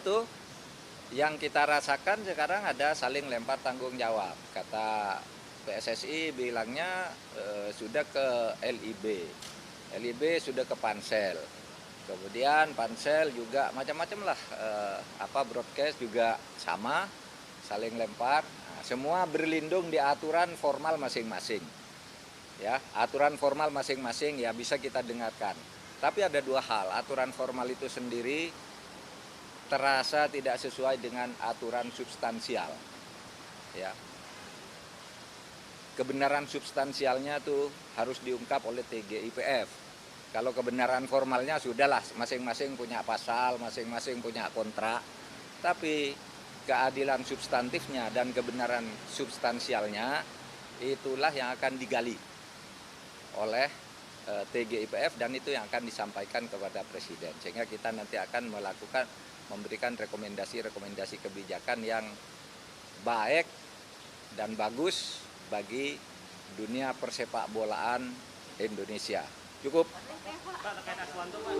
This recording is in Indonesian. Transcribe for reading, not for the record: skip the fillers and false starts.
itu yang kita rasakan sekarang ada saling lempar tanggung jawab. Kata PSSI bilangnya sudah ke LIB. LIB sudah ke Pansel. Kemudian Pansel juga macam-macam lah, broadcast juga sama, saling lempar. Nah, semua berlindung di aturan formal masing-masing. Ya, aturan formal masing-masing ya bisa kita dengarkan. Tapi ada dua hal, aturan formal itu sendiri terasa tidak sesuai dengan aturan substansial. Ya. Kebenaran substansialnya tuh harus diungkap oleh TGIPF. Kalau kebenaran formalnya sudahlah, masing-masing punya pasal, masing-masing punya kontrak. Tapi keadilan substantifnya dan kebenaran substansialnya itulah yang akan digali oleh TGIPF dan itu yang akan disampaikan kepada Presiden. Sehingga kita nanti akan memberikan rekomendasi-rekomendasi kebijakan yang baik dan bagus bagi dunia persepak bolaan Indonesia. Cukup. Pak, terkait Aswanto, Pak.